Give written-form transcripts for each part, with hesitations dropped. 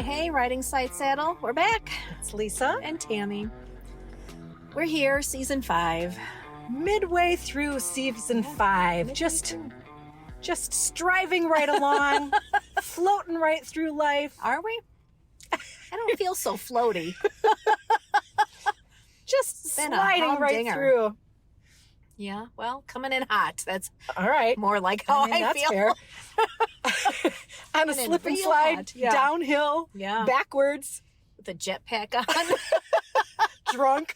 Hey, Riding Side Saddle. We're back. It's Lisa And Tammy. We're here, season 5. midway through season 5. Just striving right along, floating right through life. Are we? I don't feel so floaty. Just sliding right humdinger. through. Yeah, well, coming in hot. That's All right. more like how I that's feel. fair. On a Coming in slip and real slide, hot, yeah. downhill, Yeah. backwards, With the jetpack on. drunk.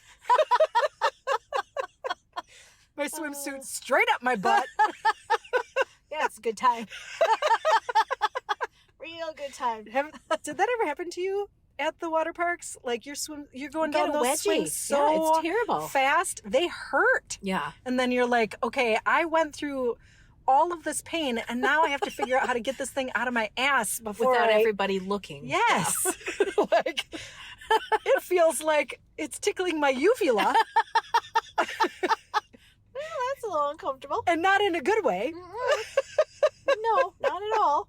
My swimsuit straight up my butt. Yeah, it's a good time. Real good time. Did that ever happen to you at the water parks? Like you're going down those swings so Yeah, it's terrible. fast, they hurt. Yeah. And then you're like, okay, I went through all of this pain and now I have to figure out how to get this thing out of my ass before Without everybody looking. Yes. Like it feels like it's tickling my uvula. Well, that's a little uncomfortable. And not in a good way. No, not at all.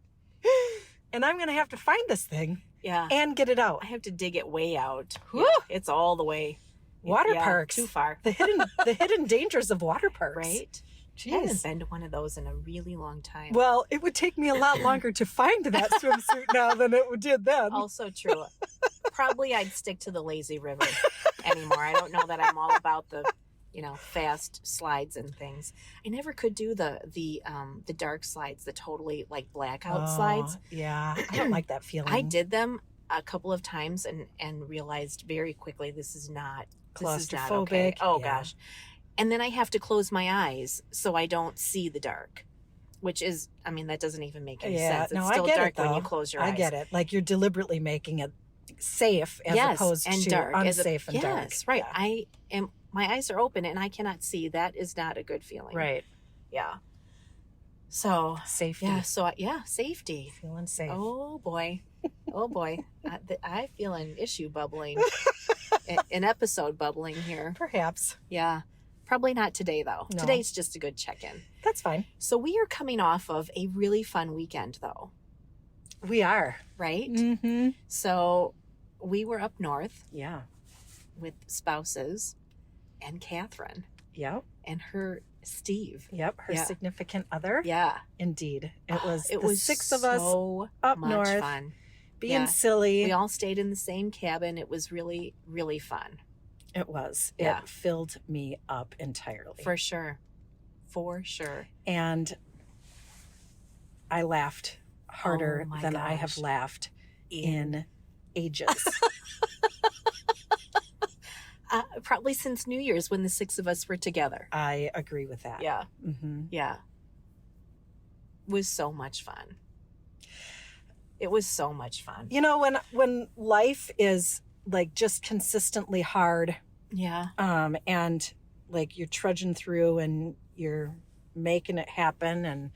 And I'm going to have to find this thing Yeah. and get it out. I have to dig it way out. Whew. Yeah, it's all the way. Water Yeah, parks. Too far. The hidden dangers of water parks. Right? I haven't Jeez. been to one of those in a really long time. Well, it would take me a lot longer to find that swimsuit now than it did then. Also true. Probably I'd stick to the lazy river anymore. I don't know that I'm all about the, fast slides and things. I never could do the dark slides, the totally like blackout slides. Yeah, I don't like that feeling. I did them a couple of times and realized very quickly this is not Claustrophobic. okay. Oh Yeah. gosh. And then I have to close my eyes so I don't see the dark, which is, that doesn't even make any sense. It's still I get dark it, though. when you close your eyes. I get it. Like you're deliberately making it safe as opposed to dark. unsafe and dark. Yes, right. Yeah. My eyes are open and I cannot see. That is not a good feeling. Right. Yeah. So Safety. safety. Feeling safe. Oh boy. Oh boy. I feel an issue bubbling, an episode bubbling here. Perhaps. Yeah. Probably not today though. No. Today's just a good check-in. That's fine. So we are coming off of a really fun weekend though, We are. right? Mm-hmm. So we were up north Yeah. with spouses and Catherine Yep. and her Steve. Yep. Her Yeah. significant other. Yeah. Indeed. It was it the was 6 of us so up much north fun. being Yeah. silly. We all stayed in the same cabin. It was really, really fun. It was. Yeah. It filled me up entirely. For sure. For sure. And I laughed harder Oh my than I have gosh. laughed in ages. Probably since New Year's when the 6 of us were together. I agree with that. Yeah. Mm-hmm. Yeah. It was so much fun. It was so much fun. You know, when life is like just consistently hard, Yeah. and like you're trudging through and you're making it happen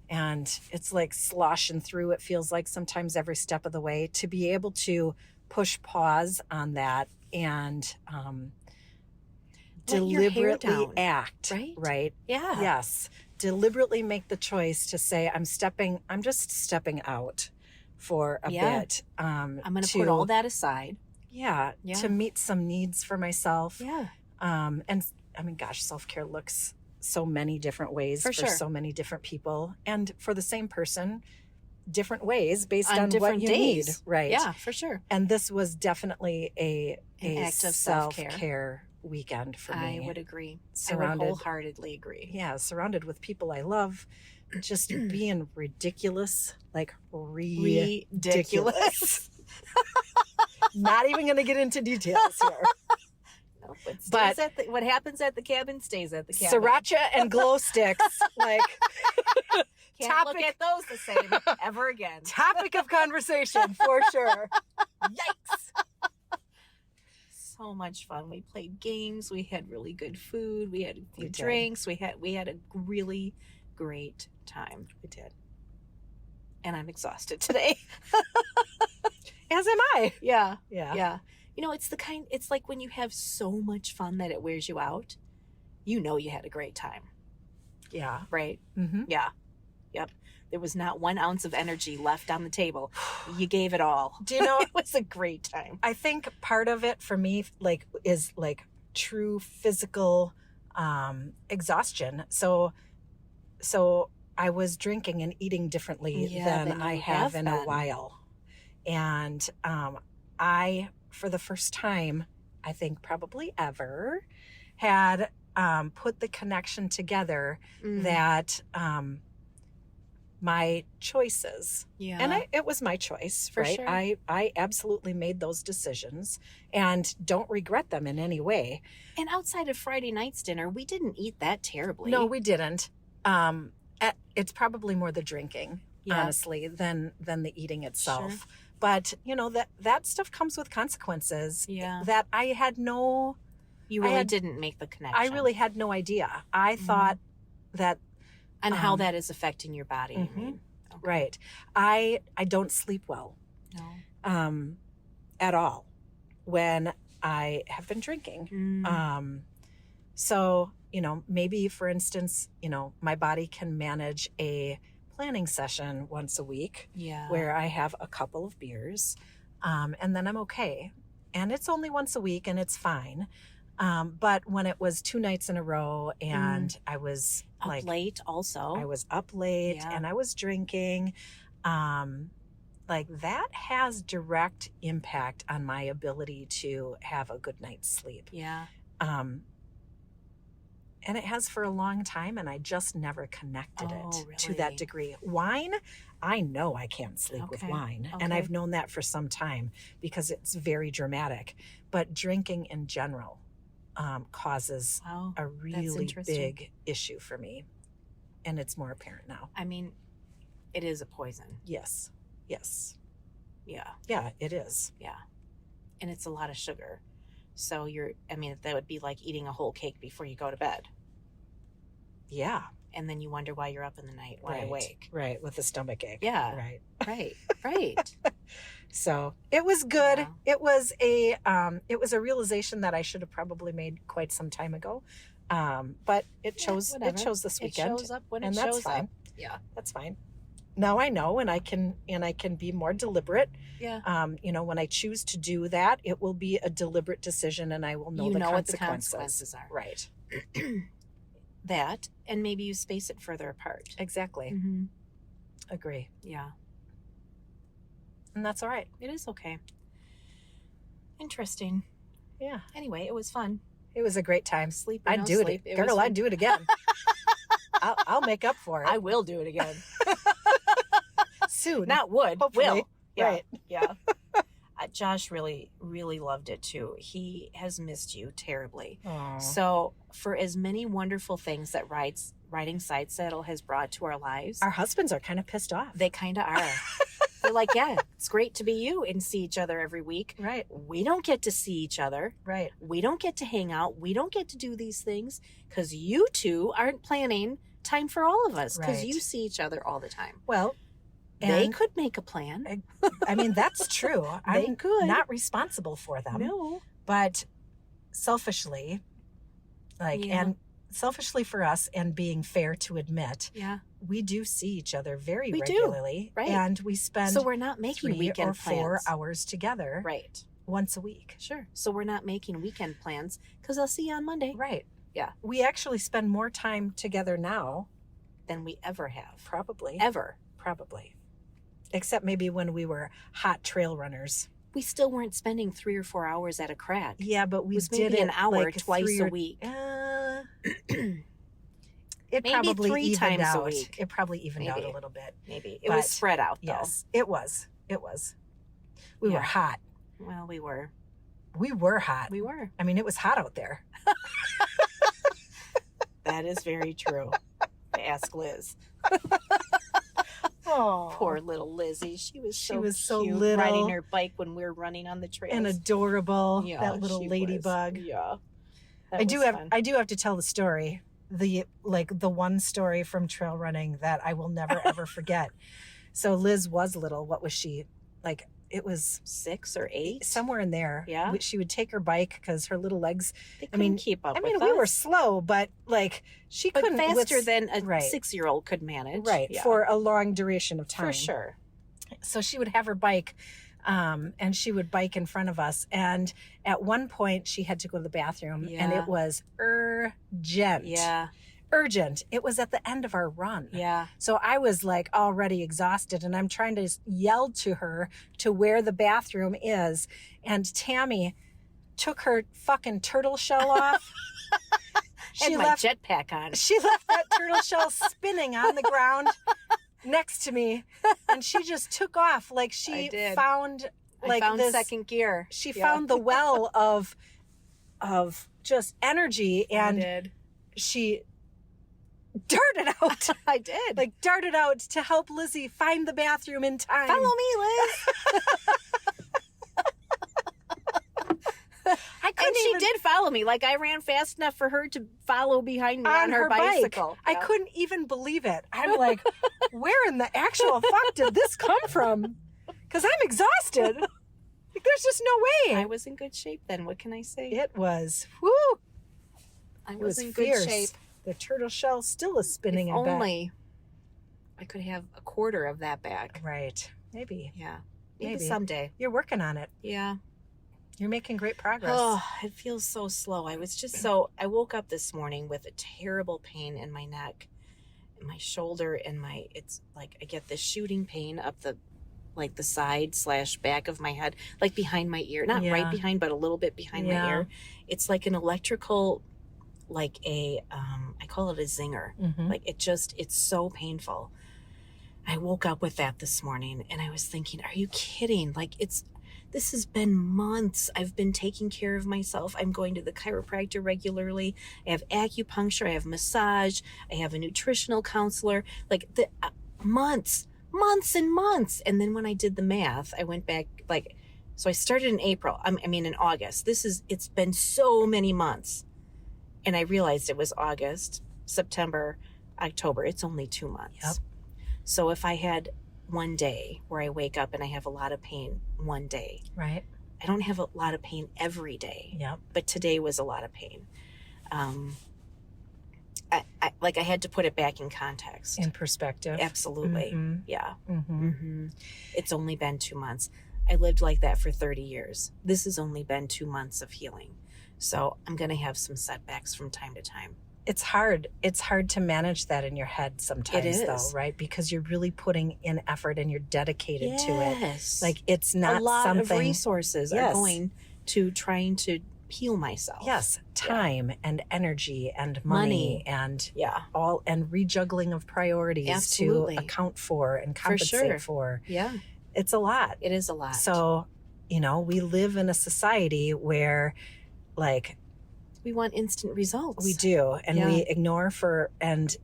and it's like sloshing through, it feels like sometimes every step of the way, to be able to push pause on that and Let your hair deliberately down, act, right? right? Yeah. Yes. Deliberately make the choice to say, I'm just stepping out for a Yeah. bit. I'm going to put all that aside. Yeah, Yeah. to meet some needs for myself. Yeah. And I mean, gosh, self-care looks so many different ways For for sure. so many different people, and for the same person, different ways based on different what you days. need. Right. Yeah, for sure. And this was definitely An a act of self-care. self-care weekend for me. I would agree. I Surrounded- would wholeheartedly agree. Yeah, surrounded with people I love, just being ridiculous, like ridiculous. Not even going to get into details here. No, but But- what happens at the cabin stays at the cabin. Sriracha and glow sticks, like Can't look topic- at those the same ever again. topic of conversation for sure. Yikes. So much fun. We played games. We had really good food. We had a few We did. drinks. We had a really great time. We did. And I'm exhausted today. As am I. Yeah. Yeah. Yeah. It's like when you have so much fun that it wears you out, you know you had a great time, Yeah. right? Mm-hmm. Yeah. Yep. There was not 1 ounce of energy left on the table. You gave it all. Do you know, It was a great time. I think part of it for me is true physical exhaustion. So I was drinking and eating differently than I have in a while. And I, for the first time, I think probably ever, had put the connection together that my choices, and it was my choice, For right? sure. I absolutely made those decisions and don't regret them in any way. And outside of Friday night's dinner, we didn't eat that terribly. No, we didn't. It's probably more the drinking, honestly, than the eating itself. Sure. But that stuff comes with consequences. Yeah. That I had no. You really didn't make the connection. I really had no idea. I thought that. And how that is affecting your body, you mean? Okay. Right. I don't sleep well. No. At all when I have been drinking. So, maybe for instance, my body can manage a planning session once a week where I have a couple of beers, and then I'm okay. And it's only once a week and it's fine. But when it was 2 nights in a row and I was up late also. I was up late and I was drinking, that has direct impact on my ability to have a good night's sleep. Yeah. And it has for a long time, and I just never connected really? to that degree. Wine, I know I can't sleep with wine, and I've known that for some time because it's very dramatic. But drinking in general causes a really big issue for me, and it's more apparent now. I mean, it is a poison. Yes. Yeah. Yeah, it is. Yeah. And it's a lot of sugar. So that would be like eating a whole cake before you go to bed. Yeah. And then you wonder why you're up in the night, wide awake. Right, with a stomach ache. Yeah. Right. So it was good. Yeah. It was a realization that I should have probably made quite some time ago. But it chose this weekend. It shows up when and it that's shows fine. up. Yeah. That's fine. Now I know, and I can be more deliberate. Yeah. When I choose to do that, it will be a deliberate decision, and I will know what the consequences are. Right. That, and maybe you space it further apart. Exactly. Mm-hmm. Agree. Yeah. And that's all right. It is okay. Interesting. Yeah. Anyway, it was fun. It was a great time. Sleep. I'd do it. Girl, I'd do it again. I'll make up for it. I will do it again. Soon. Not would. Hopefully. Will. Yeah. Right. Yeah. Josh really, really loved it too. He has missed you terribly. Aww. So for as many wonderful things that riding Side Saddle has brought to our lives, our husbands are kind of pissed off. they kind of are. They're like, yeah, it's great to be you and see each other every week. Right. We don't get to see each other. Right. We don't get to hang out. We don't get to do these things because you two aren't planning time for all of us because you see each other all the time. Well, they could make a plan. I mean, that's true. I'm could. not responsible for them. No. But selfishly, and selfishly for us, and being fair to admit, we do see each other very regularly. Right. And we spend so we're not making 3 weekend or 4 plans. hours together. Right. Once a week. Sure. So we're not making weekend plans because I'll see you on Monday. Right. Yeah. We actually spend more time together now than we ever have. Probably. Ever. Probably. Except maybe when we were hot trail runners. We still weren't spending 3 or 4 hours at a crag. Yeah, but we did maybe an hour twice a week. It maybe probably 3 evened times out. a week. It probably evened out a little bit. Maybe. It was spread out, though. Yes, it was. It was. We were hot. Well, we were. We were hot. We were. I mean, it was hot out there. That is very true. Ask Liz. Oh, poor little Lizzie. She was so cute, little, riding her bike when we were running on the trails. and adorable. Yeah, that little ladybug. Yeah, I do have to tell the story. The one story from trail running that I will never ever forget. So Liz was little. What was she, like it was 6 or 8. somewhere in there. Yeah. She would take her bike because her little legs. They couldn't keep up. We with were us. slow, but like she But couldn't faster than a right. 6-year-old could manage. Right. Yeah. For a long duration of time. For sure. So she would have her bike, and she would bike in front of us. And at one point she had to go to the bathroom, and it was urgent. Yeah. Urgent. It was at the end of our run. Yeah. So I was like already exhausted, and I'm trying to yell to her to where the bathroom is. And Tammy took her fucking turtle shell off. She left my jetpack on. She left that turtle shell spinning on the ground next to me, and she just took off like she found like I found this second gear. She found the well of just energy, and she darted out. I did. Like darted out to help Lizzie find the bathroom in time. Follow me, Liz. And she did follow me. Like I ran fast enough for her to follow behind me on her bicycle. I couldn't even believe it. I'm like, where in the actual fuck did this come from? Because I'm exhausted. Like, there's just no way. I was in good shape then. What can I say? It was. Woo. I was in fierce. good shape. The turtle shell still is spinning. If only I could have a quarter of that back. Right. Maybe. Yeah. Maybe someday. You're working on it. Yeah. You're making great progress. Oh, it feels so slow. I woke up this morning with a terrible pain in my neck, and my shoulder, and it's like I get this shooting pain up the side / back of my head, like behind my ear. Not right behind, but a little bit behind my ear. It's like an electrical, like I call it a zinger. Mm-hmm. Like it's so painful. I woke up with that this morning, and I was thinking, are you kidding? Like this has been months. I've been taking care of myself. I'm going to the chiropractor regularly. I have acupuncture. I have massage. I have a nutritional counselor. Like months and months. And then when I did the math, I went back, so I started in April. In August. It's been so many months. And I realized it was August, September, October. It's only 2 months. Yep. So if I had one day where I wake up and I have a lot of pain one day. Right. I don't have a lot of pain every day. Yep. But today was a lot of pain. I had to put it back in context. In perspective. Absolutely. Mm-hmm. Yeah. Mm-hmm. Mm-hmm. It's only been 2 months. I lived like that for 30 years. This has only been 2 months of healing. So I'm going to have some setbacks from time to time. It's hard. It's hard to manage that in your head sometimes, though, right? Because you're really putting in effort and you're dedicated to it. Like it's not a lot something. of resources are going to trying to heal myself. Yes, time and energy and money and all and rejuggling of priorities to account for and compensate for. Yeah, it's a lot. It is a lot. So, we live in a society where, like, we want instant results. We do. And we ignore and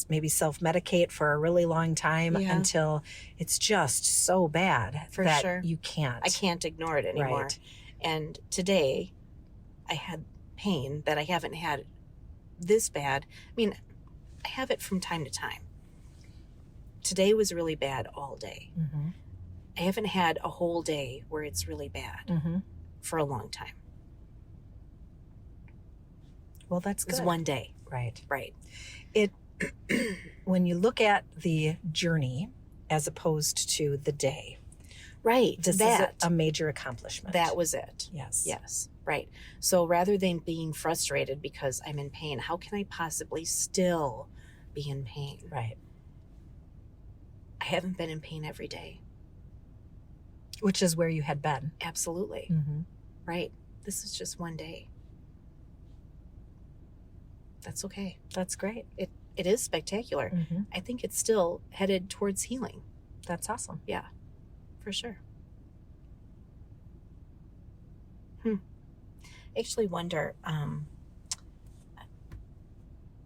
maybe self-medicate for a really long time until it's just so bad that you can't. I can't ignore it anymore. Right. And today I had pain that I haven't had this bad. I have it from time to time. Today was really bad all day. Mm-hmm. I haven't had a whole day where it's really bad for a long time. Well, that's good. It's one day. Right. Right. When you look at the journey as opposed to the day. Right. This is a major accomplishment. That was it. Yes. Yes. Right. So rather than being frustrated because I'm in pain, how can I possibly still be in pain? Right. I haven't been in pain every day. Which is where you had been. Absolutely. Mm-hmm. Right. This is just one day. That's okay. That's great. It is spectacular. Mm-hmm. I think it's still headed towards healing. That's awesome. Yeah, for sure. I actually wonder,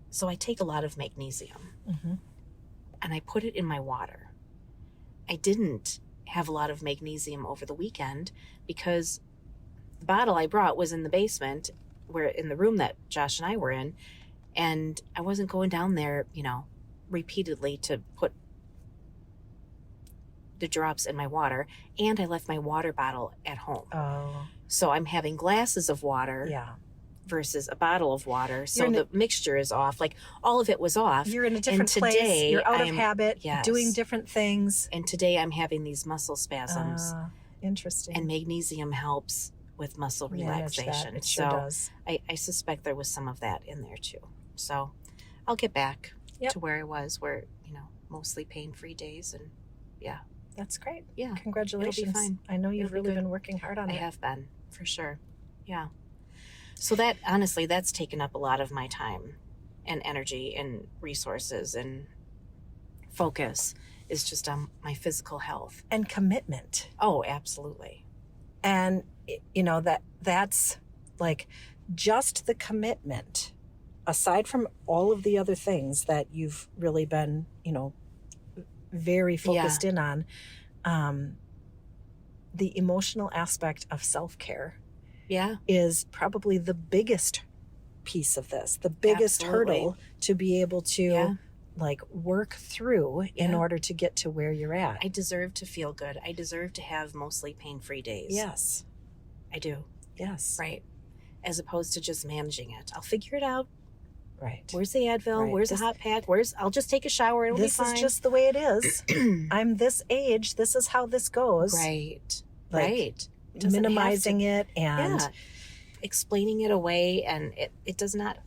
so I take a lot of magnesium and I put it in my water. I didn't have a lot of magnesium over the weekend because the bottle I brought was in the basement, in the room that Josh and I were in. And I wasn't going down there, repeatedly to put the drops in my water, and I left my water bottle at home. Oh, So I'm having glasses of water yeah. versus a bottle of water. So You're the mixture is off. Like all of it was off. You're in a different And place. today You're out of I'm- habit, yes. doing different things. And today I'm having these muscle spasms. Interesting. And magnesium helps with muscle Manage that. relaxation. It sure does. I suspect there was some of that in there too. So I'll get back Yep. to where I was, where, mostly pain-free days. And That's great. yeah, Congratulations. fine. I know you've It'll be really good. been working hard on I it. have been, for sure. Yeah. So that, honestly, that's taken up a lot of my time and energy and resources and focus, is just on my physical health. And commitment. Oh, absolutely. And that's like just the commitment, aside from all of the other things that you've really been, very focused in on, the emotional aspect of self-care Yeah. is probably the biggest piece of this, the biggest Absolutely. hurdle to be able to Yeah. work through in Yeah. order to get to where you're at. I deserve to feel good. I deserve to have mostly pain-free days. Yes. I do. Yes. Right. As opposed to just managing it. I'll figure it out. Right. Where's the Advil? Right. Where's the hot pack? I'll just take a shower. It'll This be fine. is just the way it is. I'm this age. This is how this goes. right. Like, Right. Doesn't have Minimizing it and Yeah. Explaining it away, and it does not,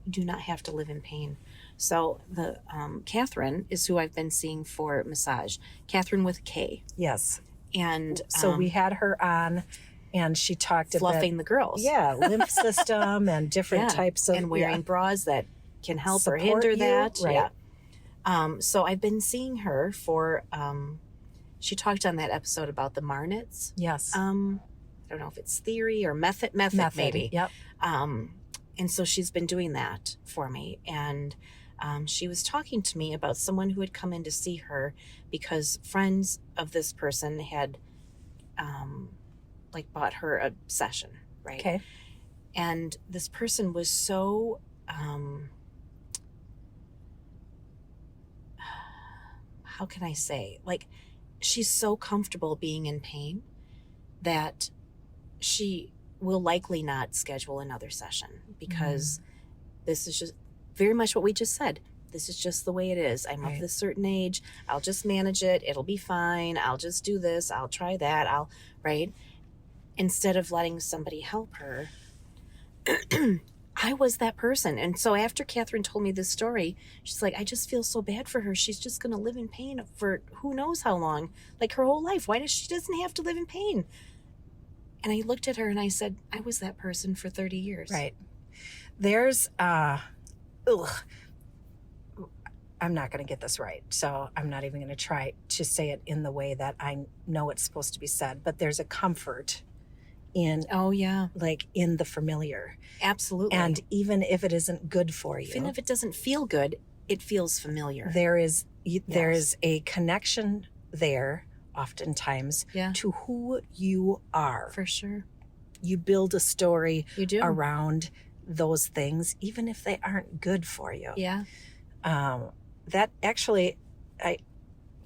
you do not have to live in pain. So the Catherine is who I've been seeing for massage. Catherine with a K. yes. And So we had her on, and she talked fluffing about the girls. lymph system and different Yeah. types of and wearing bras that can help or Support hinder you, that. right. Yeah. So I've been seeing her for. She talked on that episode about the Marnits. Yes. I don't know if it's theory or method maybe. Yep. And so she's been doing that for me. And she was talking to me about someone who had come in to see her because friends of this person had bought her a session, right? Okay. And this person was so how can I say, she's so comfortable being in pain that she will likely not schedule another session because this is just very much what we just said. This is just the way it is. I'm Right. of this certain age. I'll just manage it. It'll be fine. I'll just do this. I'll try that. Right? Instead of letting somebody help her, I was that person. And so after Catherine told me this story, she's like, I just feel so bad for her. She's just going to live in pain for who knows how long, like her whole life. She doesn't have to live in pain. And I looked at her and I said, I was that person for 30 years. Right. There's I'm not going to get this right, so I'm not even going to try to say it in the way that I know it's supposed to be said, but there's a comfort in Oh, yeah. in the familiar. Absolutely. And even if it isn't good for you, even if it doesn't feel good, it feels familiar. there is a connection there oftentimes Yeah. to who you are. For sure. You build a story You do. around those things, even if they aren't good for you. Yeah. That actually,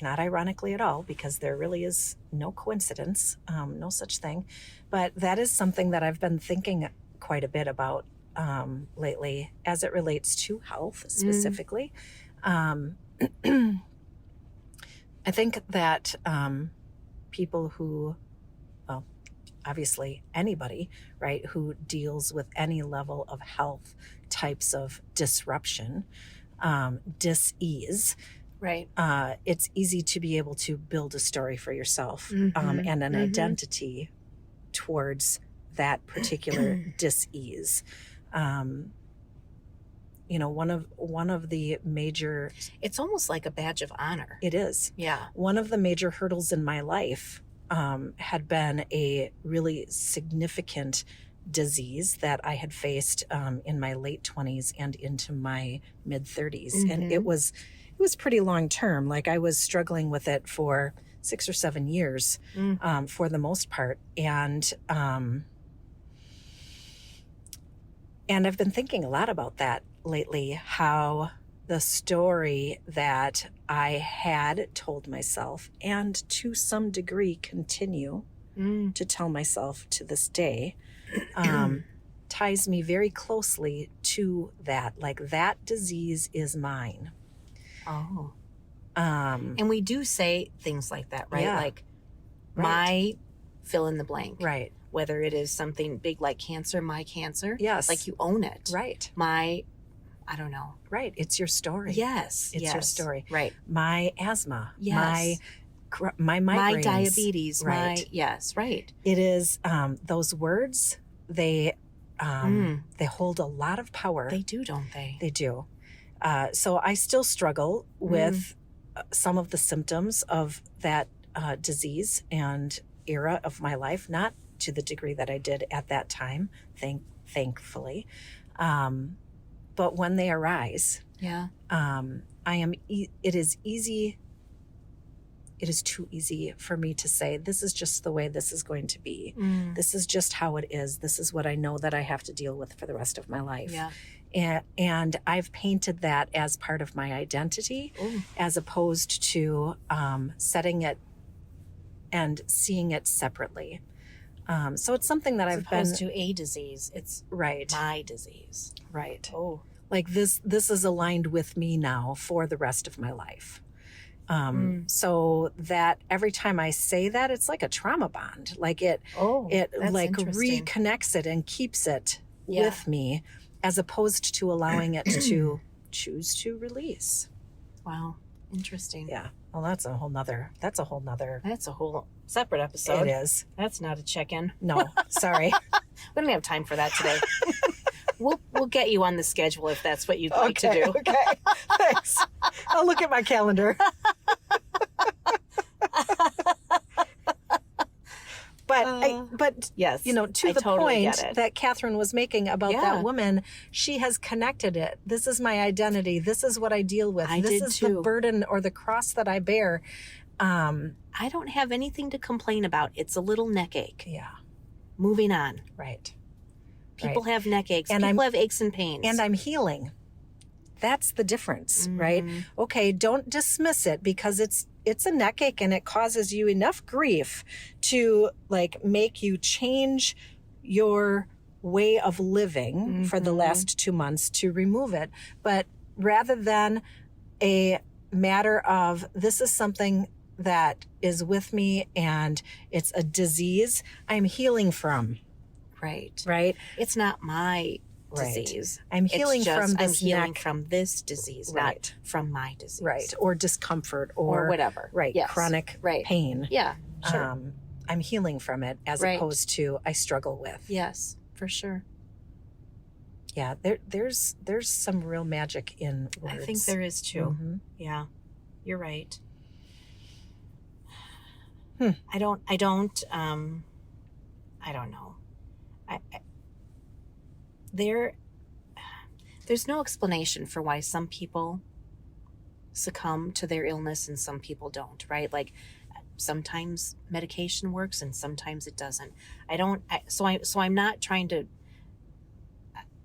not ironically at all, because there really is no coincidence, no such thing, but that is something that I've been thinking quite a bit about lately as it relates to health specifically. I think that people who, well, obviously anybody, right, who deals with any level of health types of disruption, dis-ease, Right. it's easy to be able to build a story for yourself Mhm. and an Mhm. identity towards that particular dis-ease. One of the major, It's almost like a badge of honor. it is, Yeah. one of the major hurdles in my life had been a really significant disease that I had faced in my late 20s and into my mid 30s. And Mhm. it was pretty long term. Like I was struggling with it for 6 or 7 years for the most part. And I've been thinking a lot about that lately, how the story that I had told myself, and to some degree continue to tell myself to this day, ties me very closely to that. Like, that disease is mine. Oh. And we do say things like that, right? Yeah. Like, Right. my fill in the blank. Right. Whether it is something big like cancer, my cancer. Yes. Like, you own it. Right. My, I don't know. Right. It's your story. Yes. It's your story. Right. My asthma. Yes. My migraines. My diabetes. Right. Yes. Right. It is, those words, they hold a lot of power. They do, don't they? They do. So I still struggle with some of the symptoms of that disease and era of my life, not to the degree that I did at that time, thankfully. But when they arise, Yeah. it is easy. It is too easy for me to say, this is just the way this is going to be. This is just how it is. This is what I know that I have to deal with for the rest of my life. Yeah. And I've painted that as part of my identity, as opposed to setting it and seeing it separately. So it's something that As I've been... opposed to a disease. It's right. my disease. Right. Oh. Like, this is aligned with me now for the rest of my life. So that every time I say that, it's like a trauma bond. Like, it like reconnects it and keeps it with me, as opposed to allowing it to choose to release. Wow. Interesting. Yeah. Well, that's a whole nother That's a whole separate episode. It is. That's not a check-in. No, sorry. We don't have time for that today. We'll get you on the schedule if that's what you'd like to do. Okay. Thanks. I'll look at my calendar. But yes, to I the totally point get it. that Catherine was making about that woman, she has connected it. This is my identity. This is what I deal with. This is the burden or the cross that I bear. I don't have anything to complain about. It's a little neck ache. Yeah. Moving on. Right. People have neck aches. People have aches and pains. And I'm healing. That's the difference, right? Okay, don't dismiss it because it's a neck ache and it causes you enough grief to, like, make you change your way of living for the last 2 months to remove it. But rather than a matter of, this is something that is with me and it's a disease I'm healing from. Right. It's not my disease. I'm healing from this I'm healing neck. from this disease, not from my disease. Right. Or discomfort or whatever. Right. Yes. Chronic pain. Yeah. Sure. I'm healing from it as opposed to I struggle with. Yes, for sure. Yeah. There's some real magic in words. I think there is too. Yeah. You're right. I don't know. There's no explanation for why some people succumb to their illness and some people don't, right? Like, sometimes medication works and sometimes it doesn't. So I'm not trying to,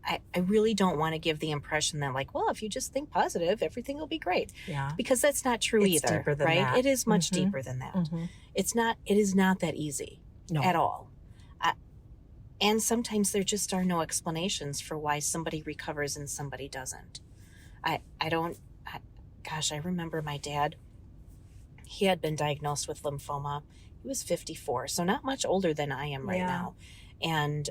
I really don't want to give the impression that, like, well, if you just think positive, everything will be great. Yeah. Because that's not true It's either, deeper than right? that. It is much deeper than that. It is not that easy at all. And sometimes there just are no explanations for why somebody recovers and somebody doesn't. I remember my dad, he had been diagnosed with lymphoma. He was 54, so not much older than I am right now. And,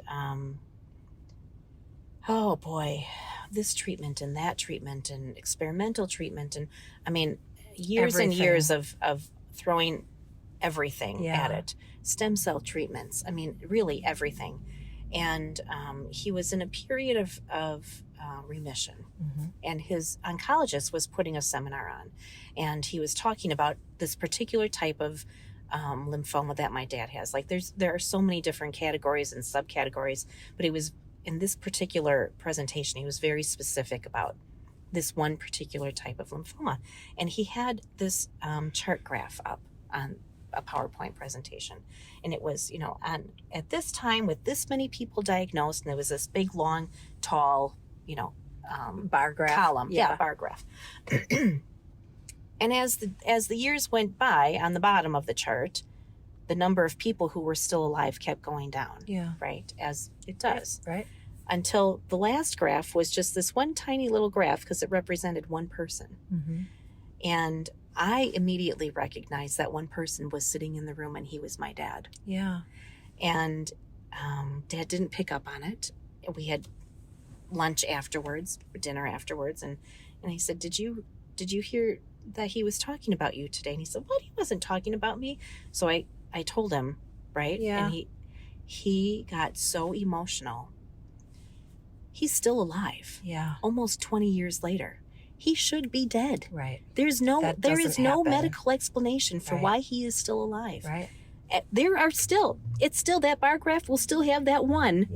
oh boy, this treatment and that treatment and experimental treatment. And I mean, years and years of throwing everything at it. Stem cell treatments. I mean, really everything. And he was in a period of remission. And his oncologist was putting a seminar on. And he was talking about this particular type of lymphoma that my dad has. Like, there are so many different categories and subcategories, but it was in this particular presentation, he was very specific about this one particular type of lymphoma. And he had this chart graph up on a PowerPoint presentation. And it was, at this time with this many people diagnosed, and there was this big, long, tall, bar graph column. Yeah, bar graph. And as the years went by, on the bottom of the chart, the number of people who were still alive kept going down. Yeah. Right, as it does. Right. Until the last graph was just this one tiny little graph because it represented one person. Mm-hmm. And I immediately recognized that one person was sitting in the room, and he was my dad. Yeah. And Dad didn't pick up on it. We had lunch afterwards, dinner afterwards, and I said, Did you hear that he was talking about you today? And he said, What? He wasn't talking about me. So I told him, right? Yeah. And he got so emotional. He's still alive. Yeah. Almost 20 years later. He should be dead. Right. There is no happen. medical explanation for Right. why he is still alive. Right. It's still that bar graph will still have that one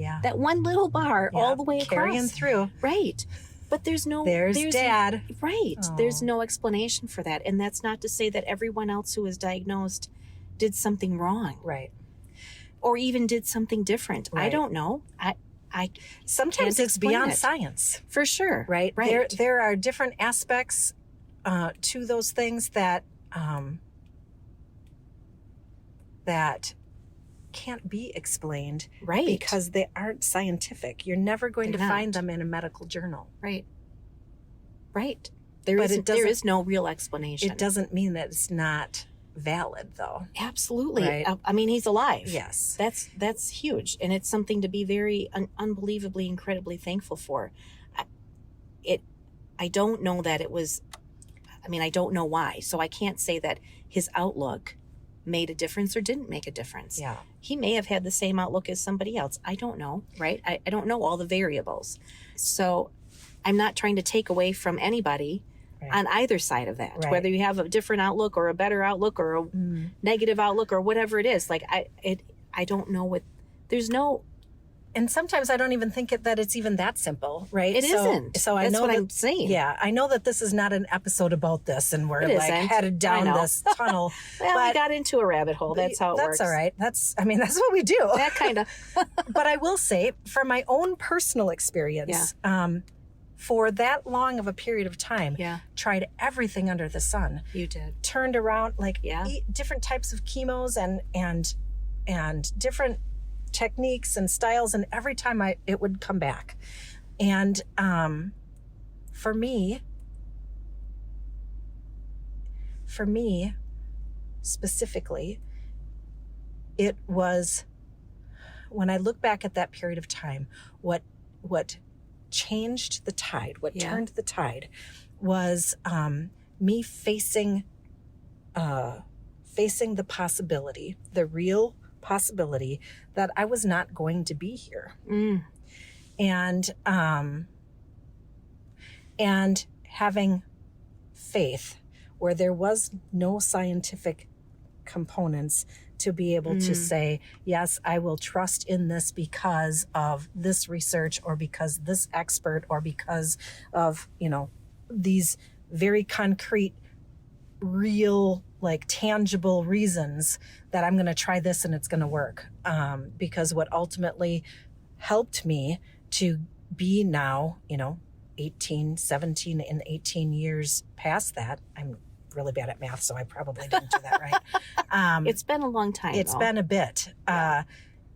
little bar all the way across. Carrying through. Right. But there's Dad. Right. Oh. There's no explanation for that. And that's not to say that everyone else who was diagnosed did something wrong. Right. Or even did something different. Right. I don't know. Sometimes can't it's explain beyond it. science. For sure. Right. Right. There are different aspects to those things that can't be explained. Right. Because they aren't scientific. You're never going They're to not. find them in a medical journal. Right. Right. But There is no real explanation. It doesn't mean that it's not valid, though. Absolutely. Right. I mean, he's alive. Yes. That's huge. And it's something to be very unbelievably, incredibly thankful for. I don't know that it was, I don't know why. So I can't say that his outlook made a difference or didn't make a difference. Yeah. He may have had the same outlook as somebody else. I don't know, right? I don't know all the variables. So I'm not trying to take away from anybody on either side of that, whether you have a different outlook or a better outlook or a negative outlook or whatever it is. Like I don't know what, there's no. And sometimes I don't even think that it's even that simple, right? It isn't. So I That's know what that, I'm saying. Yeah, I know that this is not an episode about this, and we're It like isn't. headed down this tunnel. Well, we got into a rabbit hole. That's how it works. That's all right. That's what we do. That kind of. But I will say, from my own personal experience, for that long of a period of time, tried everything under the sun. You did. Turned around, different types of chemos and different techniques and styles, and every time it would come back. And for me specifically, it was, when I look back at that period of time, what changed the tide, what turned the tide, was me facing the possibility, the real possibility, that I was not going to be here. And having faith where there was no scientific components to be able to say, yes, I will trust in this because of this research, or because this expert, or because of, these very concrete, real, tangible reasons that I'm going to try this and it's going to work. Because what ultimately helped me to be now, 17 and 18 years past that, I'm really bad at math, so I probably didn't do that right. It's been a long time. It's been a bit.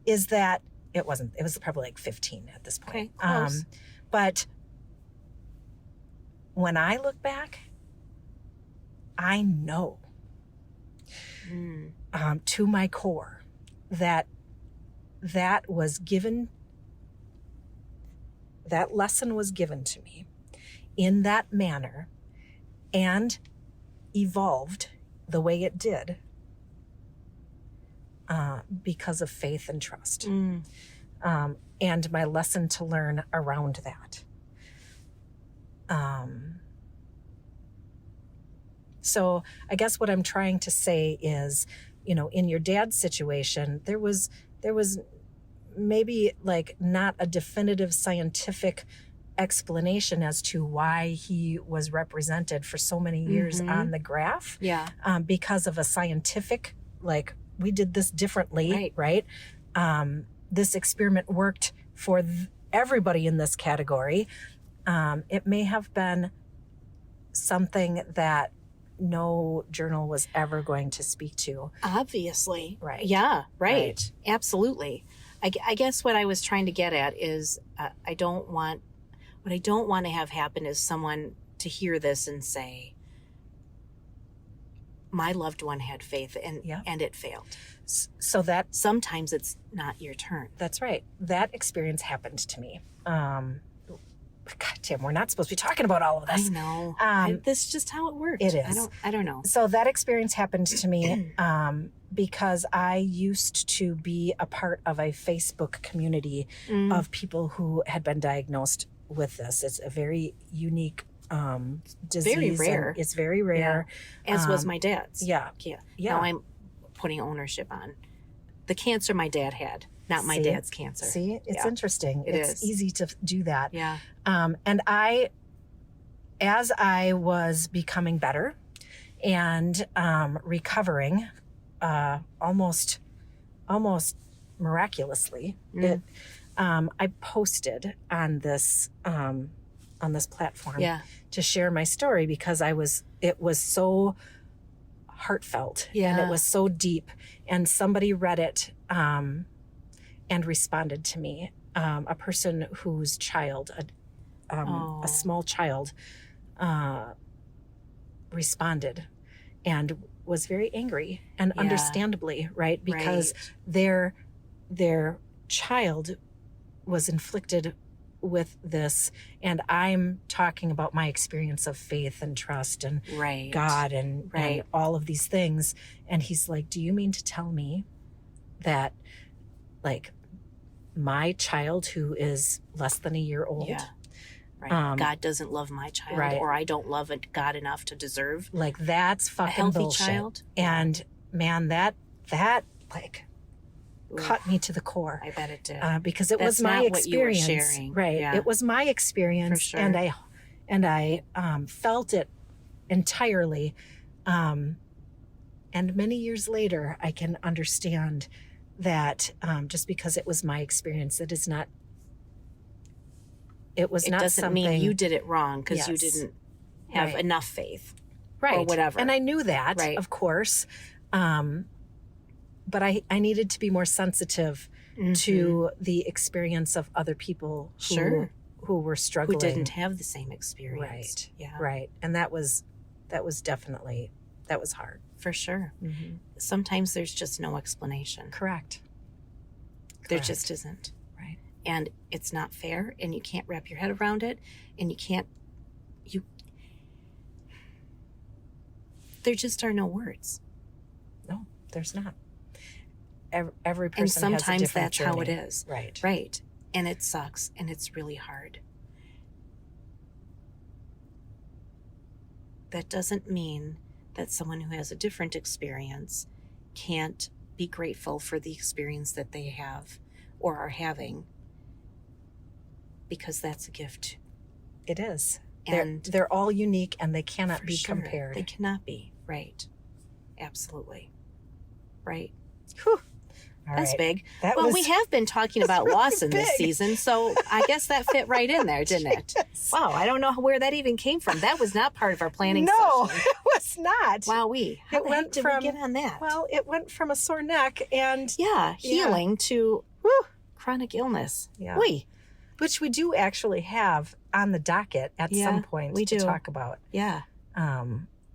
Is that it was probably 15 at this point. Okay, close. But when I look back, I know to my core that was given, that lesson was given to me in that manner and evolved the way it did because of faith and trust. And my lesson to learn around that. So I guess what I'm trying to say is, in your dad's situation, there was maybe not a definitive scientific explanation as to why he was represented for so many years on the graph. Because of a scientific, we did this differently, right? This experiment worked for everybody in this category. It may have been something that no journal was ever going to speak to. Obviously. Right. Yeah, right. Right. Absolutely. I guess what I was trying to get at is what I don't want to have happen is someone to hear this and say, my loved one had faith and it failed. So that sometimes it's not your turn. That's right. That experience happened to me. God damn, we're not supposed to be talking about all of this. I know. This is just how it worked. It is. I don't know. So that experience happened to me because I used to be a part of a Facebook community of people who had been diagnosed with this. It's a very unique disease. Very rare. It's very rare. Yeah. As was my dad's. Yeah. Now I'm putting ownership on the cancer my dad had, not my dad's cancer. See, it's interesting. It's easy to do that. Yeah. And as I was becoming better and recovering, almost miraculously, I posted on this platform to share my story because it was so heartfelt and it was so deep, and somebody read it and responded to me. A person whose child, a small child, responded and was very angry, and understandably, right? Because their child was inflicted with this, and I'm talking about my experience of faith and trust and God and all of these things. And he's like, do you mean to tell me that, like, my child who is less than a year old, God doesn't love my child, or I don't love God enough to deserve, like, that's fucking a healthy bullshit. Child? And man, that like cut me to the core. I bet it did. Because it was my experience. What you were sharing. Right. Yeah. It was my experience. For sure. And I felt it entirely. And many years later, I can understand that just because it was my experience, it doesn't something, mean you did it wrong because you didn't have enough faith. Or whatever. And I knew that, of course. But I needed to be more sensitive to the experience of other people who were struggling. Who didn't have the same experience. Right. Yeah. Right. And that was definitely, that was hard. For sure. Mm-hmm. Sometimes there's just no explanation. Correct. There just isn't. Right. And it's not fair, and you can't wrap your head around it, and there just are no words. No, there's not. Every person and sometimes has a different that's journey. How it is. Right. And it sucks, and it's really hard. That doesn't mean that someone who has a different experience can't be grateful for the experience that they have or are having, because that's a gift. It is. And they're all unique, and they cannot be compared. They cannot be. Right. Absolutely. Right. Whew. That's big. We have been talking about Lawson this season, so I guess that fit right in there, didn't it? Yes. Wow, I don't know where that even came from. That was not part of our planning session. No, it was not. How the heck did we get on that? Well, it went from a sore neck and... healing to chronic illness. Yeah. Wee. Which we do actually have on the docket at some point to talk about. Yeah.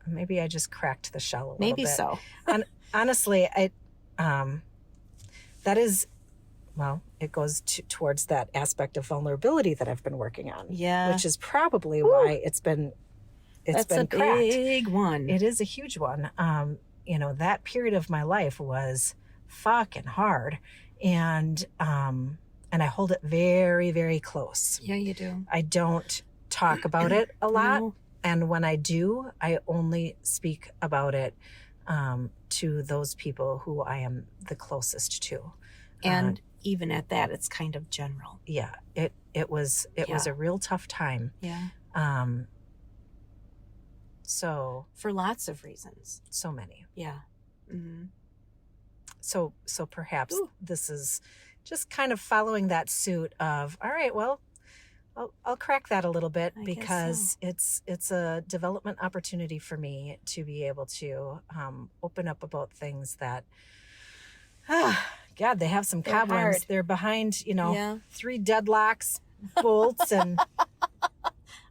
Maybe I just cracked the shell a little bit. Maybe so. And honestly, that is, well, it goes towards that aspect of vulnerability that I've been working on. Yeah. Which is probably why it's been cracked. That's a big one. It is a huge one. That period of my life was fucking hard. And I hold it very, very close. Yeah, you do. I don't talk about it a lot. No. And when I do, I only speak about it to those people who I am the closest to. And even at that, it's kind of general. Yeah, it was a real tough time. Yeah. So for lots of reasons. So many. Yeah. Mm-hmm. So perhaps this is just kind of following that suit of, all right, well, I'll crack that a little bit I guess because it's a development opportunity for me to be able to open up about things that, God, they have some They're cobwebs. hard. They're behind, Yeah. 3 deadlocks, bolts, and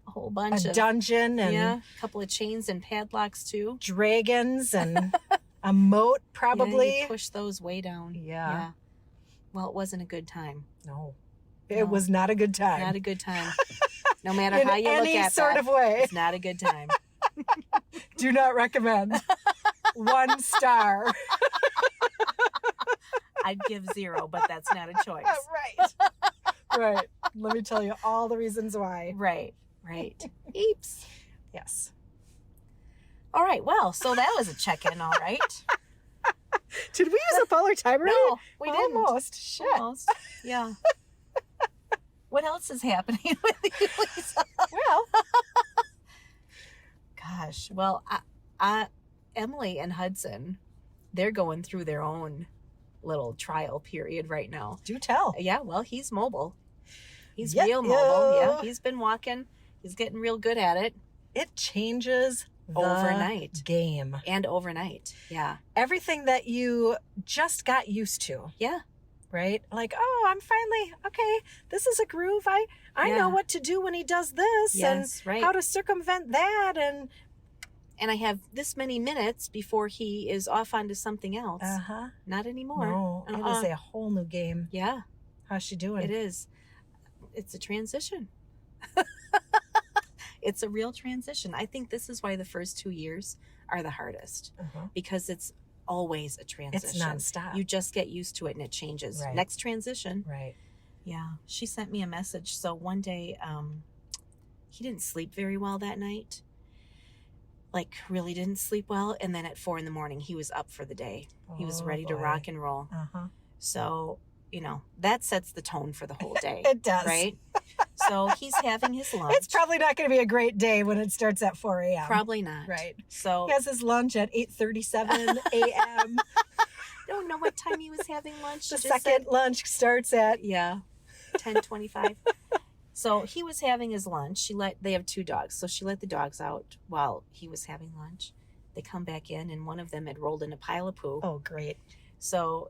A whole bunch a of dungeon, and a couple of chains and padlocks too. dragons, and a moat, probably. Yeah, you push those way down. Yeah. Well, it wasn't a good time. No, it was not a good time. Not a good time. No matter in how you look any at sort that, of way. it's not a good time. Do not recommend. 1 star. I'd give 0, but that's not a choice. Right. Let me tell you all the reasons why. Right. Eeps. Yes. All right. Well, so that was a check-in. All right. Did we use a fuller timer? No, we didn't. Almost. Shit. Almost. Yeah. What else is happening with you, Lisa? Well, Gosh. Well, Emily and Hudson, they're going through their own little trial period right now. do tell. Yeah. Well, he's mobile. He's Yep. real mobile. Yeah. He's been walking. He's getting real good at it. It changes the Overnight. game. And overnight. Yeah. Everything that you just got used to, Yeah. right? Like, oh, I'm finally, okay, this is a groove. I Yeah. know what to do when he does this, Yes, and right. how to circumvent that, and And I have this many minutes before he is off onto something else. Not anymore. No, it is a whole new game. Yeah, How's she doing? it is. It's a transition. It's a real transition. I think this is why the first 2 years are the hardest, because it's always a transition. It's nonstop. You just get used to it and it changes. Right. Next transition. Right. Yeah. She sent me a message. So one day, he didn't sleep very well that night. Like, really didn't sleep well. And then at 4 a.m, he was up for the day. He was ready to rock and roll. So, that sets the tone for the whole day. It does. Right? So he's having his lunch. It's probably not going to be a great day when it starts at 4 a.m. Probably not. Right. So He has his lunch at 8:37 a.m. don't know what time he was having lunch. The Just second said- lunch starts at 10:25. So he was having his lunch. They have 2 dogs. So she let the dogs out while he was having lunch. They come back in and one of them had rolled in a pile of poo. Oh, great. So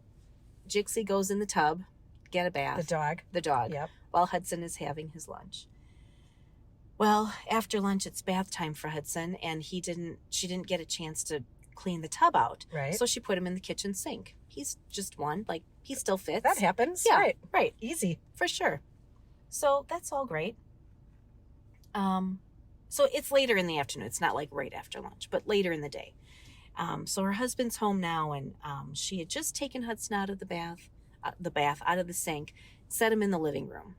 Jixie goes in the tub, get a bath. The dog. Yep. While Hudson is having his lunch. Well, after lunch it's bath time for Hudson, and she didn't get a chance to clean the tub out. Right. So she put him in the kitchen sink. He's just one, like he still fits. That happens. Yeah. Right. Easy. For sure. So that's all great. So it's later in the afternoon. It's not like right after lunch, but later in the day. So her husband's home now, and she had just taken Hudson out of the bath out of the sink, set him in the living room,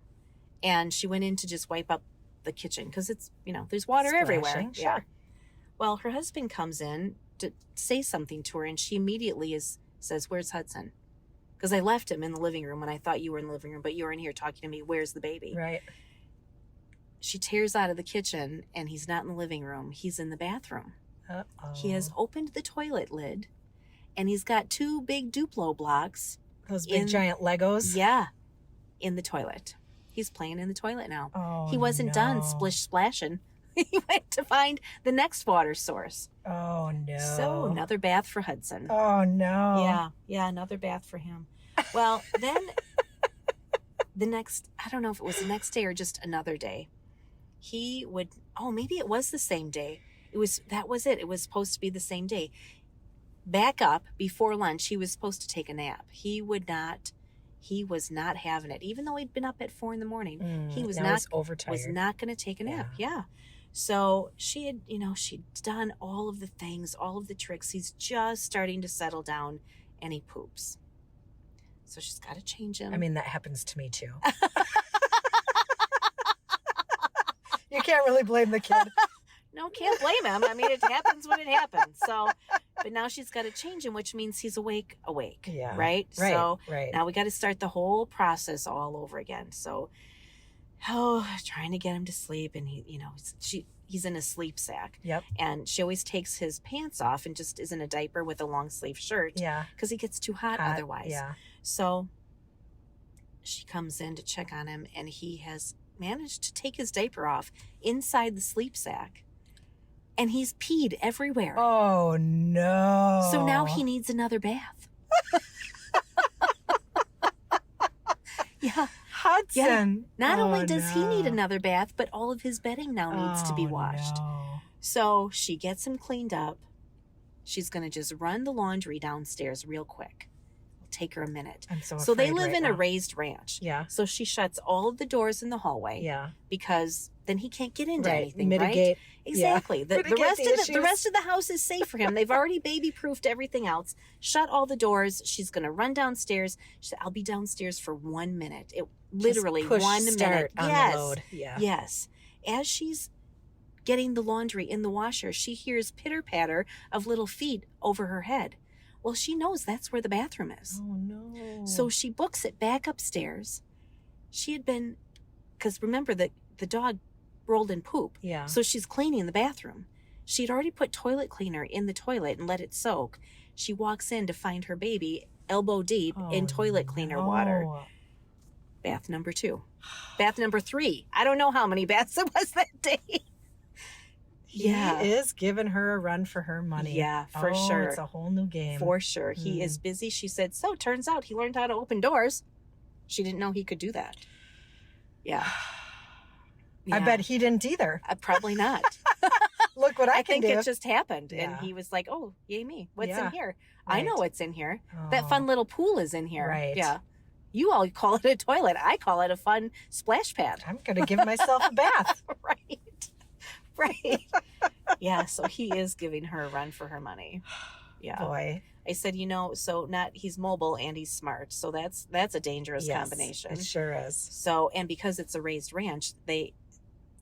and she went in to just wipe up the kitchen because it's there's water everywhere. Splashing, sure. Yeah. Well, her husband comes in to say something to her, and she immediately says, "Where's Hudson?" Because I left him in the living room when I thought you were in the living room, but you were in here talking to me. Where's the baby? Right. She tears out of the kitchen, and he's not in the living room. He's in the bathroom. Uh-oh. He has opened the toilet lid, and he's got 2 big Duplo blocks. Those big giant Legos. Yeah, in the toilet. He's playing in the toilet now. Oh, he wasn't done splish splashing. He went to find the next water source. Oh no. So another bath for Hudson. Oh no. Yeah, another bath for him. Well, then I don't know if it was the next day or just another day, maybe it was the same day. That was it. It was supposed to be the same day. Back up before lunch, he was supposed to take a nap. He was not having it. Even though he'd been up at 4 a.m, he was not going to take a nap. Yeah. So she had, she'd done all of the things, all of the tricks. He's just starting to settle down, and he poops. So she's got to change him. I mean, that happens to me too. You can't really blame the kid. No, can't blame him. I mean, it happens when it happens. So, but now she's got to change him, which means he's awake. Yeah. Right? So right. now we got to start the whole process all over again. So, trying to get him to sleep, and he's in a sleep sack. Yep. And she always takes his pants off and just is in a diaper with a long sleeve shirt. Yeah. Because he gets too hot otherwise. Yeah. So she comes in to check on him, and he has managed to take his diaper off inside the sleep sack. And he's peed everywhere. Oh, no. So now he needs another bath. Yeah. Hudson. Yeah. Not only does he need another bath, but all of his bedding now needs to be washed. No. So she gets him cleaned up. She's going to just run the laundry downstairs real quick. It'll take her a minute. I'm so So they afraid live right in now. a raised ranch. Yeah. So she shuts all of the doors in the hallway. Yeah. Because then he can't get into anything, Mitigate. right? Exactly. Yeah. The Mitigate rest the of the rest of the house is safe for him. They've already baby-proofed everything else. Shut all the doors. She's going to run downstairs. She said, I'll be downstairs for 1 minute. It literally Just push 1 start minute. on Yes. the load. Yeah. Yes. As she's getting the laundry in the washer, she hears pitter-patter of little feet over her head. Well, she knows that's where the bathroom is. Oh, no. So she books it back upstairs. She had been, because remember that the dog rolled in poop. Yeah. So she's cleaning the bathroom. She'd already put toilet cleaner in the toilet and let it soak. She walks in to find her baby elbow deep in toilet cleaner water. Bath number 2. Bath number 3. I don't know how many baths it was that day. He is giving her a run for her money. Yeah, for sure. It's a whole new game. For sure. He is busy. She said, so turns out he learned how to open doors. She didn't know he could do that. Yeah. I bet he didn't either. Probably not. Look what I can think do. it just happened. Yeah. And he was like, oh, yay me. What's in Yeah. here? Right. I know what's in here. Oh. That fun little pool is in here. Right. Yeah. You all call it a toilet. I call it a fun splash pad. I'm going to give myself a bath. Right. Right. Yeah. So he is giving her a run for her money. Yeah. Boy. I said, so he's mobile and he's smart. So that's a dangerous combination. It sure is. So, and because it's a raised ranch,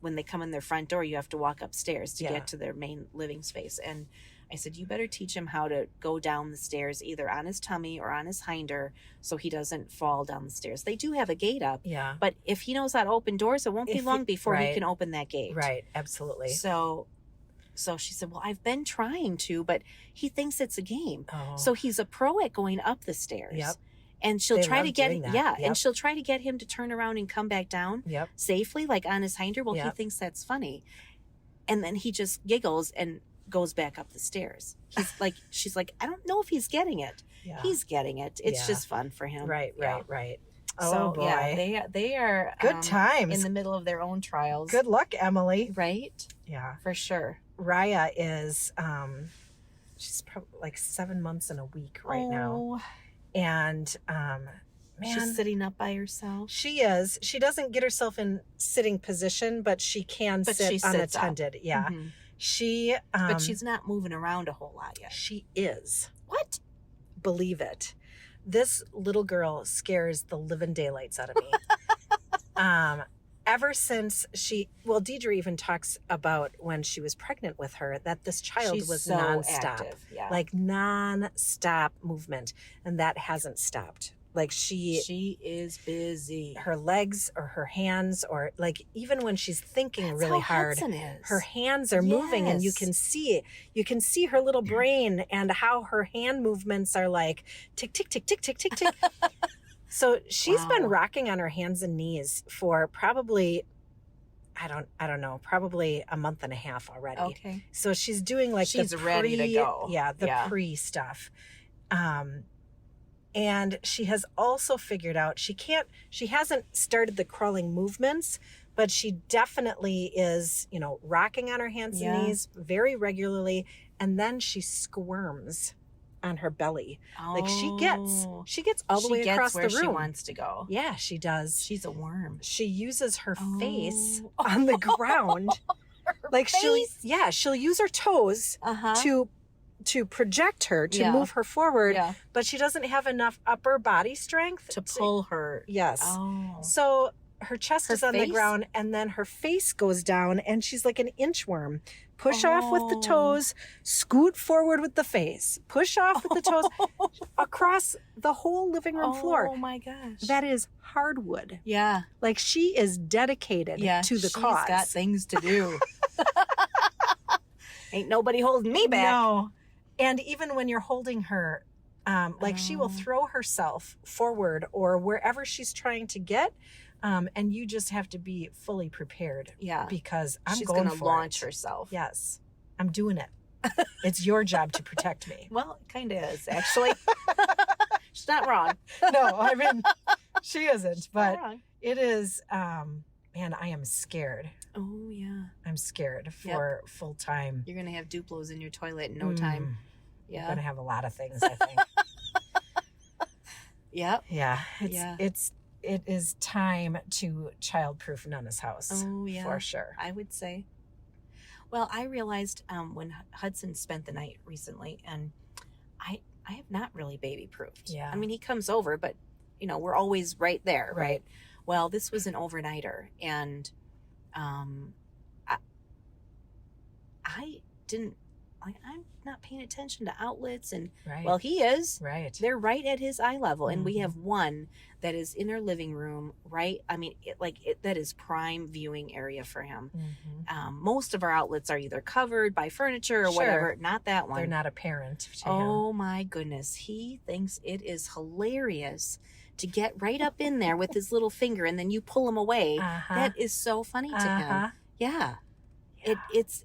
when they come in their front door, you have to walk upstairs to get to their main living space. And I said, you better teach him how to go down the stairs, either on his tummy or on his hinder, so he doesn't fall down the stairs. They do have a gate up. Yeah. But if he knows how to open doors, it won't be long before he can open that gate. Right. Absolutely. So she said, well, I've been trying to, but he thinks it's a game. Oh. So he's a pro at going up the stairs. Yep. And she'll They try love to get doing that. yeah, Yep. and she'll try to get him to turn around and come back down Yep. safely, like on his hinder. Well, he Yep. thinks that's funny. And then he just giggles and goes back up the stairs. He's like, she's like, I don't know if he's getting it. Yeah. He's getting it. It's Yeah. just fun for him. Right. Yeah. Oh, So boy. yeah, they are Good times. in the middle of their own trials. Good luck, Emily. Right? Yeah. For sure. Raya is, she's probably like 7 months and a week right now. And, man, She's sitting up by herself. she is. She doesn't get herself in sitting position, but she can But sit she sits up. unattended. Yeah. Mhm. She, But she's not moving around a whole lot yet. she is. What? Believe it. This little girl scares the living daylights out of me. Ever since Deidre even talks about when she was pregnant with her, that this child She's was so nonstop, active. Yeah. like non-stop movement. And that hasn't stopped. Like she is busy. her legs or her hands, or like even when she's thinking That's really how hard, Hudson is. her hands are moving, and you Yes. can see her little brain and how her hand movements are like tick tick tick tick tick tick tick. So she's been Wow. rocking on her hands and knees for probably I don't know, probably a month and a half already. Okay. So she's doing like She's the ready to go. Yeah, the Yeah. pre stuff. And she has also figured out she hasn't started the crawling movements, but she definitely is, rocking on her hands Yeah. and knees very regularly. And then she squirms on her belly. Like she gets Oh. all the way across where the room. she wants to go. Yeah, she does. She's a worm. She uses her face Oh. on the ground. Like face? she'll use her toes Uh-huh. to project her, to Yeah. move her forward, Yeah. but she doesn't have enough upper body strength To pull her. Yes. Oh. So her chest Her is on the face? ground, and then her face goes down, and she's like an inchworm. Push off with the toes, scoot forward with the face. Push off with the toes across the whole living room floor. Oh my gosh. That is hardwood. Yeah. Like she is dedicated to the she's cause. got things to do. Ain't nobody holding me back. No. And even when you're holding her Like she will Oh. throw herself forward or wherever she's trying to get. And you just have to be fully prepared. Yeah. Because I'm She's going gonna for launch it. herself. Yes. I'm doing it. It's your job to protect me. Well, it kind of is, actually. She's not wrong. No, I mean, she isn't, She's but not wrong. it is, man, I am scared. Oh, yeah. I'm scared for full time. You're going to have Duplos in your toilet in no time. I'm Yeah. going to have a lot of things, I think. Yep. Yeah. Yeah. It is time to childproof Nana's house. Oh, yeah. For sure. I would say. Well, I realized when Hudson spent the night recently, and I have not really baby proofed. Yeah. I mean, he comes over, but we're always right there, right? Right. Well, this was an overnighter, and I didn't I'm not paying attention to outlets, and Right. well, he is. Right. They're right at his eye level, and we Mhm. have one that is in our living room, right? I mean, that is prime viewing area for him. Mhm. Most of our outlets are either covered by furniture or Sure. whatever. Not that one. They're not apparent to him. Oh my goodness. He thinks it is hilarious to get right up in there with his little finger and then you pull him away. Uh-huh. That is so funny to Uh-huh. him. Yeah.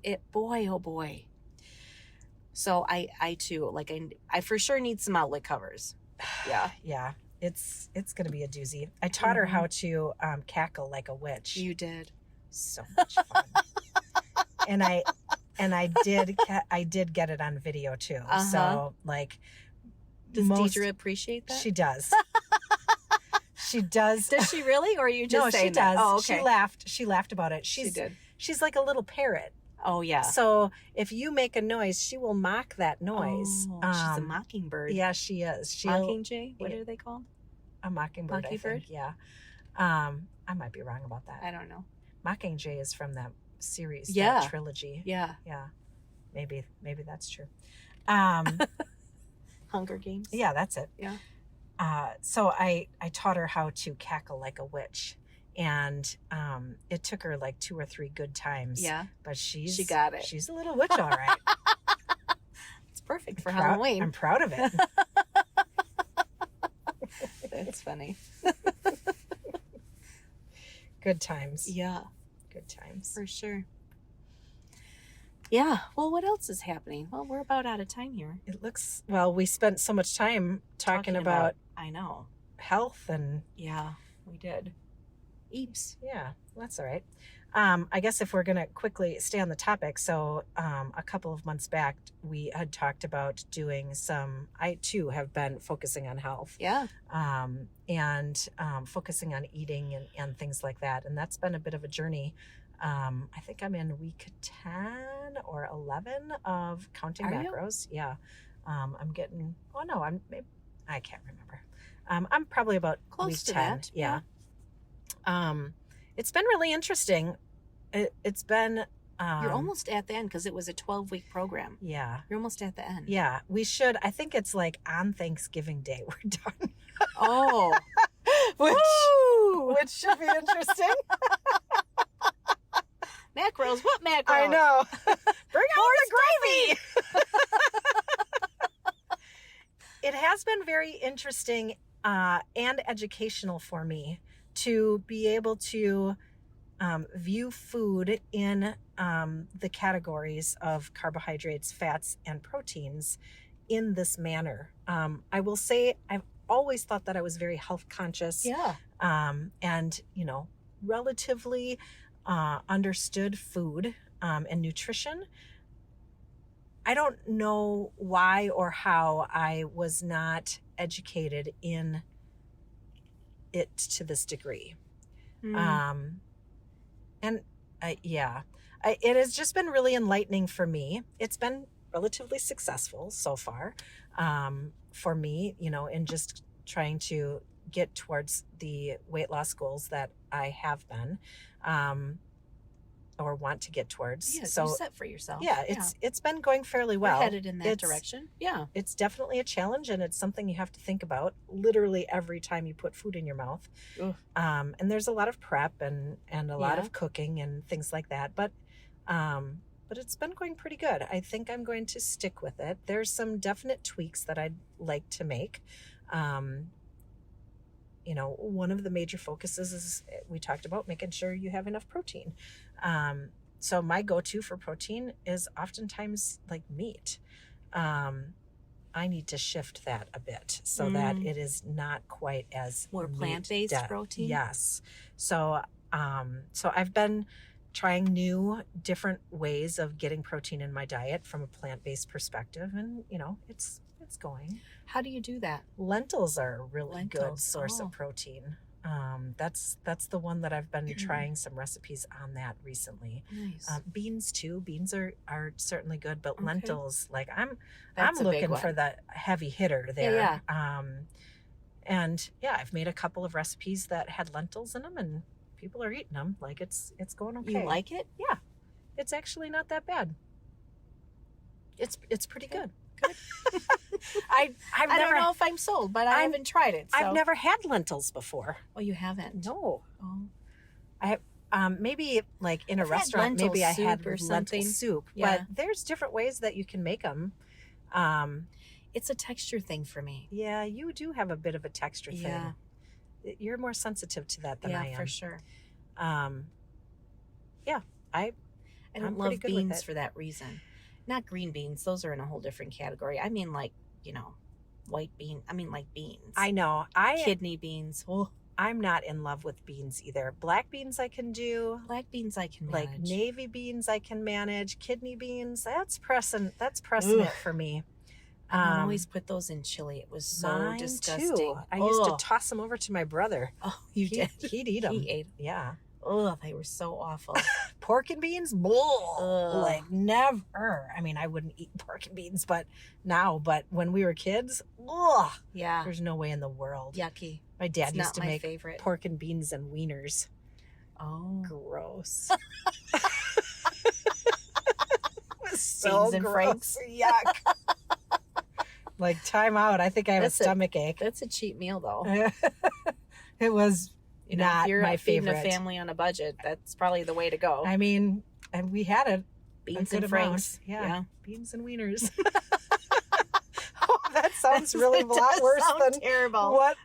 Yeah. Boy, oh boy. So I too, like I for sure need some outlet covers. Yeah. Yeah. It's going to be a doozy. I taught her Mhm. how to cackle like a witch. You did. So much fun. and I did get it on video too. Uh-huh. So like, Does Deidre appreciate that? She does. She does. Does she really? Or are you just No, saying she does. that? Oh, okay. She laughed about it. She did. She's like a little parrot. Oh, yeah. So if you make a noise, she will mock that noise. Oh, she's a mockingbird. Yeah, she is. Mockingjay? What yeah. are they called? A mockingbird, I Mockingbird? think. Yeah. I might be wrong about that. I don't know. Mockingjay is from that series, Yeah. that trilogy. Yeah. Yeah. Maybe that's true. Hunger Games? Yeah, that's it. Yeah. So I taught her how to cackle like a witch. And it took her like 2 or 3 good times. Yeah. But she got it. She's a little witch, all right. It's perfect for Halloween. I'm proud of it. That's funny. Good times. Yeah, Good times. for sure. Yeah. Well, what else is happening? Well, we're about out of time here. It looks, well, we spent so much time talking about I know. health and Yeah, we did. Eeps. yeah, that's all right. I guess if we're going to quickly stay on the topic, so a couple of months back, we had talked about doing I too have been focusing on health. Yeah. And focusing on eating and things like that. And that's been a bit of a journey. I think I'm in week 10 or 11 of counting Are you? macros. Yeah. I'm getting, I can't remember. I'm probably about Close week to 10. that, Yeah. It's been really interesting. It's been, You're almost at the end because it was a 12-week program. yeah. You're almost at the end. Yeah. I think it's like on Thanksgiving Day, we're done. Oh. Which should be interesting. Macros. What macros? I know. Bring on the gravy. It has been very interesting and educational for me to be able to view food in the categories of carbohydrates, fats, and proteins in this manner. I will say I've always thought that I was very health conscious. Yeah. And, relatively understood food and nutrition. I don't know why or how I was not educated in it to this degree. It has just been really enlightening for me. It's been relatively successful so far for me, in just trying to get towards the weight loss goals that I have been or want to get towards. Yeah, so you set for yourself. yeah, it's been going fairly well. We're headed in that direction. Yeah. It's definitely a challenge, and it's something you have to think about literally every time you put food in your mouth. And there's a lot of prep and a lot of cooking and things like that. But but it's been going pretty good. I think I'm going to stick with it. There's some definite tweaks that I'd like to make. One of the major focuses is we talked about making sure you have enough protein. So my go-to for protein is oftentimes like meat. I need to shift that a bit so that it is not quite as more plant-based protein. Yes. So I've been trying new, different ways of getting protein in my diet from a plant-based perspective, and it's going. How do you do that? Lentils are a really good source of protein. That's the one that I've been trying some recipes on that recently. Nice. Beans too. Beans are certainly good, but lentils, like I'm That's looking for the heavy hitter there. Yeah. And I've made a couple of recipes that had lentils in them, and people are eating them. Like it's going okay. You like it? Yeah, it's actually not that bad. It's pretty good. Good. I don't know if I'm sold, but I haven't tried it. So. I've never had lentils before. Oh, you haven't? No. Oh. I have maybe like in a restaurant, maybe I had lentil soup. Yeah. But there's different ways that you can make them. It's a texture thing for me. Yeah, you do have a bit of a texture thing. Yeah. You're more sensitive to that than I am. Yeah, for sure. I don't love beans for that reason. Not green beans; those are in a whole different category. I mean, like white bean. I mean, like beans. I know. Kidney beans. Oh. I'm not in love with beans either. Black beans I can do. Black beans I can manage. Like navy beans I can manage. Kidney beans, that's pressing it for me. I always put those in chili. It was so disgusting. Too. I used to toss them over to my brother. Oh, you did? He'd eat them. He ate them. Yeah. Oh, they were so awful. Pork and beans? Bull. Like never. I mean, I wouldn't eat pork and beans, but when we were kids, yeah. There's no way in the world. Yucky. My dad used to make favorite. Pork and beans and wieners. Oh. Gross. So beans and gross. Yuck. Like time out. I think I have a stomach ache. That's a cheap meal though. It was not if you're my favorite. Feeding a family on a budget, that's probably the way to go. I mean, and we had it. Beans and franks. Yeah. Beans and wieners. Oh, that sounds really a lot worse than terrible. What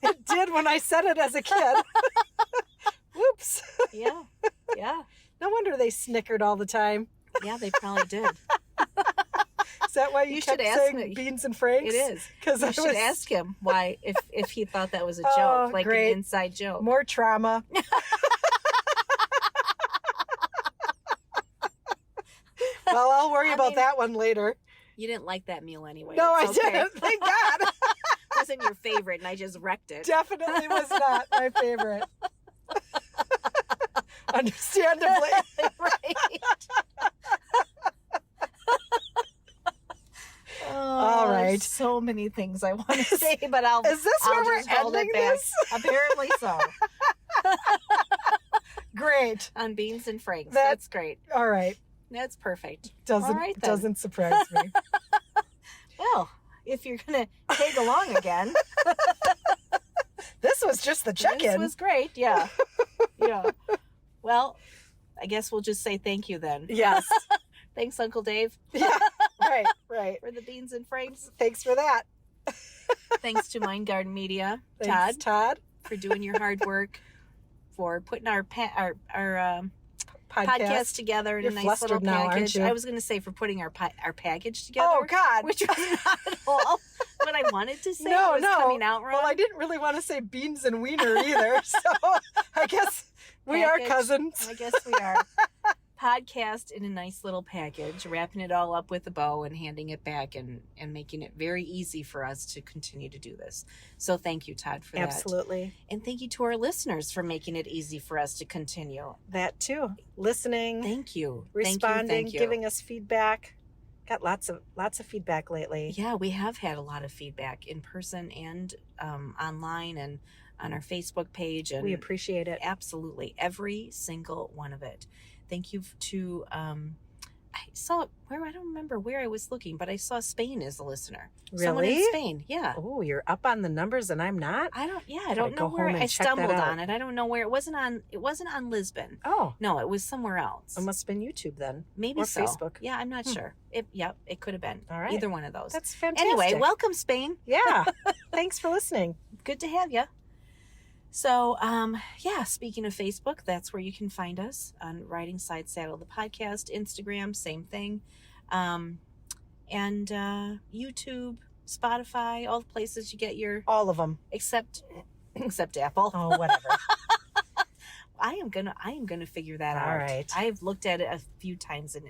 it did when I said it as a kid. Whoops. Yeah. Yeah. No wonder they snickered all the time. Yeah, they probably did. Is that why you kept saying beans and franks? It is. Because you should ask him why, if he thought that was a joke, like great. An inside joke. More trauma. Well, I'll worry about that one later. You didn't like that meal anyway. No, I didn't. Thank God. It wasn't your favorite, and I just wrecked it. Definitely was not my favorite. Understandably. Right. All right. So many things I want to say, but Is this where we're ending this? Apparently so. Great. On beans and franks. That's great. All right. That's perfect. Doesn't surprise me. Well, if you're going to tag along again. This was just the check-in. This was great. Yeah. Yeah. Well, I guess we'll just say thank you then. Yes. Thanks, Uncle Dave. Yeah. Right. For the beans and franks. Thanks for that. Thanks to Mind Garden Media. Thanks, Todd. For doing your hard work. For putting our podcast together in a nice little package. I was going to say for putting our package together. Oh, God. Which was not at all what I wanted to say. No. Coming out wrong. Well, I didn't really want to say beans and wiener either. So I guess we are cousins. I guess we are. Podcast in a nice little package, wrapping it all up with a bow and handing it back and making it very easy for us to continue to do this. So thank you, Todd, for that. Absolutely. And thank you to our listeners for making it easy for us to continue. That too. Listening. Thank you. Responding, thank you. Giving us feedback. Got lots of feedback lately. Yeah, we have had a lot of feedback in person and online and on our Facebook page. And we appreciate it. Absolutely. Every single one of it. Thank you to saw where, I don't remember where I was looking, but I saw Spain as a listener. Really? Someone in Spain. Yeah. Oh, you're up on the numbers and I'm not? I don't Gotta know go where home and I check that stumbled out. on it. I don't know where. It wasn't on Lisbon. Oh, No, it was somewhere else. it must have been YouTube then. Maybe or so. Facebook. Yeah, I'm not sure. It could have been. All right. Either one of those. That's fantastic. Anyway, welcome Spain. Yeah. Thanks for listening. Good to have you. So, speaking of Facebook, that's where you can find us on Riding Side Saddle, the podcast. Instagram, same thing. And YouTube, Spotify, all the places you get your, All of them. except Apple. Oh, whatever. I am gonna figure that out. All right. I've looked at it a few times and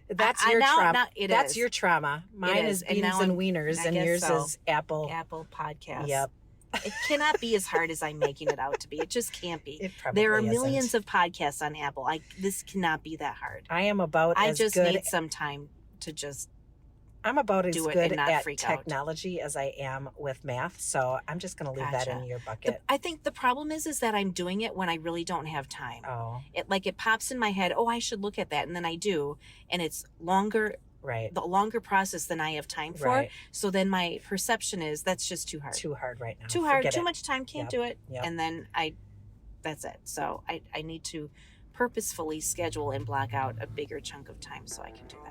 That's I- your now- trauma. now it That's is. your trauma. Mine is. is And beans now and I'm- wieners, I and guess yours so. is Apple. Apple Podcasts. Yep. It cannot be as hard as I'm making it out to be. It just can't be. It probably There are isn't. millions of podcasts on Apple. This cannot be that hard. I am about I as just good. need some time to just. I'm about as do it good and not at freak out. technology as I am with math, so I'm just going to leave that Gotcha. in your bucket. I think the problem is that I'm doing it when I really don't have time. Oh, It pops in my head. Oh, I should look at that, and then I do, and it's longer. right. The longer process than I have time for. Right. So then my perception is that's just too hard. Too hard right now. Too hard. Forget Too it. much time. Can't do it. Yep. And then that's it. So I need to purposefully schedule and block out a bigger chunk of time so I can do that.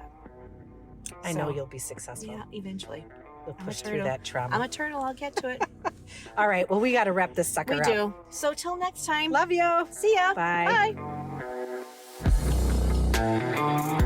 I know So, you'll be successful. Yeah, eventually. You'll I'm a push through turtle. that trauma. I'm a turtle. I'll get to it. All right. Well, we got to wrap this sucker We up. do. So till next time. Love you. See ya. Bye. Bye.